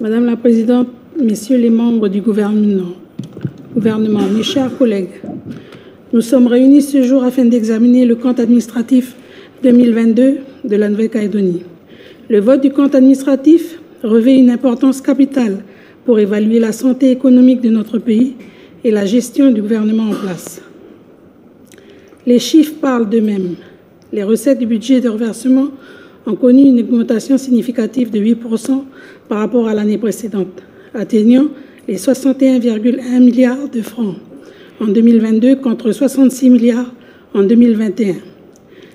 Madame la Présidente, Messieurs les membres du gouvernement, mes chers collègues, nous sommes réunis ce jour afin d'examiner le compte administratif 2022 de la Nouvelle-Calédonie. Le vote du compte administratif revêt une importance capitale pour évaluer la santé économique de notre pays et la gestion du gouvernement en place. Les chiffres parlent d'eux-mêmes. Les recettes du budget de reversement ont connu une augmentation significative de 8% par rapport à l'année précédente, atteignant les 61,1 milliards de francs en 2022 contre 66 milliards en 2021.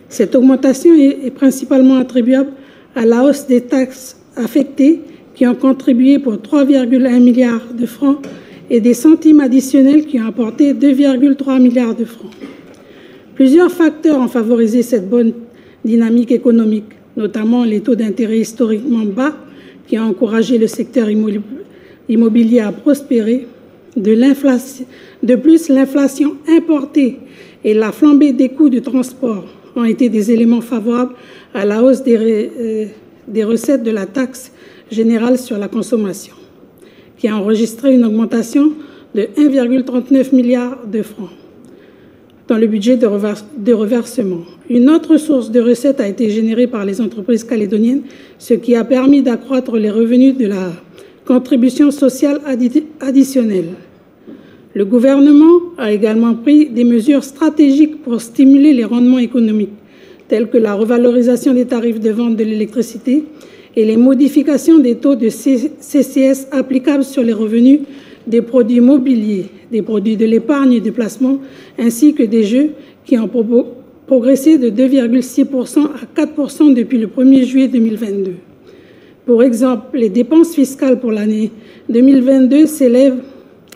Cette augmentation est principalement attribuable à la hausse des taxes affectées qui ont contribué pour 3,1 milliards de francs et des centimes additionnels qui ont apporté 2,3 milliards de francs. Plusieurs facteurs ont favorisé cette bonne dynamique économique, notamment les taux d'intérêt historiquement bas qui ont encouragé le secteur immobilier à prospérer. De plus, l'inflation importée et la flambée des coûts de transport ont été des éléments favorables à la hausse des recettes de la taxe générale sur la consommation, qui a enregistré une augmentation de 1,39 milliard de francs dans le budget de reversement. Une autre source de recettes a été générée par les entreprises calédoniennes, ce qui a permis d'accroître les revenus de la contribution sociale additionnelle. Le gouvernement a également pris des mesures stratégiques pour stimuler les rendements économiques, telles que la revalorisation des tarifs de vente de l'électricité et les modifications des taux de CCS applicables sur les revenus des produits mobiliers, des produits de l'épargne et des placements, ainsi que des jeux qui ont progressé de 2,6% à 4% depuis le 1er juillet 2022. Pour exemple, les dépenses fiscales pour l'année 2022 s'élèvent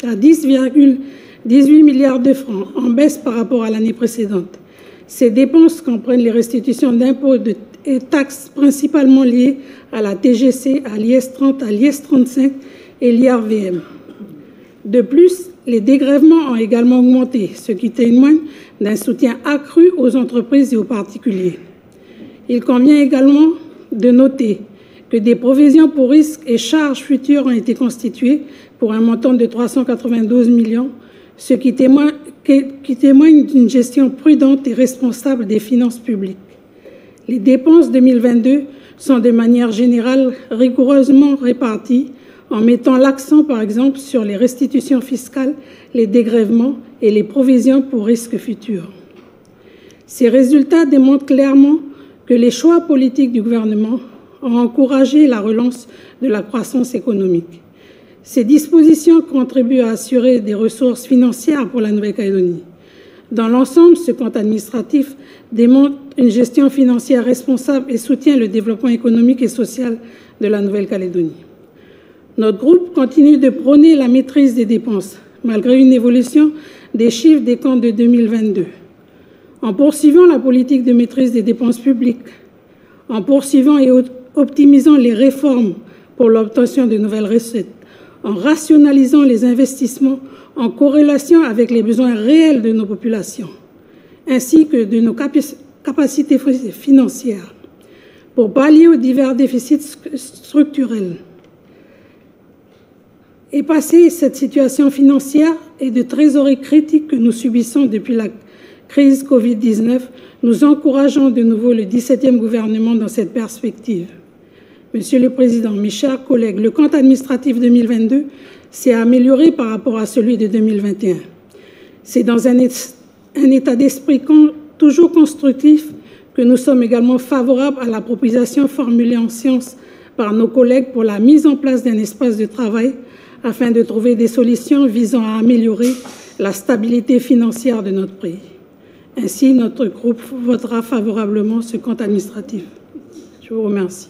à 10,18 milliards de francs, en baisse par rapport à l'année précédente. Ces dépenses comprennent les restitutions d'impôts et taxes principalement liées à la TGC, à l'IS 30, à l'IS 35 et l'IRVM. De plus, les dégrèvements ont également augmenté, ce qui témoigne d'un soutien accru aux entreprises et aux particuliers. Il convient également de noter que des provisions pour risques et charges futures ont été constituées pour un montant de 392 millions, ce qui témoigne d'une gestion prudente et responsable des finances publiques. Les dépenses 2022 sont de manière générale rigoureusement réparties, en mettant l'accent, par exemple, sur les restitutions fiscales, les dégrèvements et les provisions pour risques futurs. Ces résultats démontrent clairement que les choix politiques du gouvernement ont encouragé la relance de la croissance économique. Ces dispositions contribuent à assurer des ressources financières pour la Nouvelle-Calédonie. Dans l'ensemble, ce compte administratif démontre une gestion financière responsable et soutient le développement économique et social de la Nouvelle-Calédonie. Notre groupe continue de prôner la maîtrise des dépenses, malgré une évolution des chiffres des comptes de 2022. En poursuivant la politique de maîtrise des dépenses publiques, en poursuivant et optimisant les réformes pour l'obtention de nouvelles recettes, en rationalisant les investissements en corrélation avec les besoins réels de nos populations, ainsi que de nos capacités financières, pour pallier aux divers déficits structurels. Et passer cette situation financière et de trésorerie critique que nous subissons depuis la crise Covid-19, nous encourageons de nouveau le 17e gouvernement dans cette perspective. Monsieur le Président, mes chers collègues, le compte administratif 2022 s'est amélioré par rapport à celui de 2021. C'est dans un état d'esprit toujours constructif que nous sommes également favorables à la proposition formulée en séance par nos collègues pour la mise en place d'un espace de travail afin de trouver des solutions visant à améliorer la stabilité financière de notre pays. Ainsi, notre groupe votera favorablement ce compte administratif. Je vous remercie.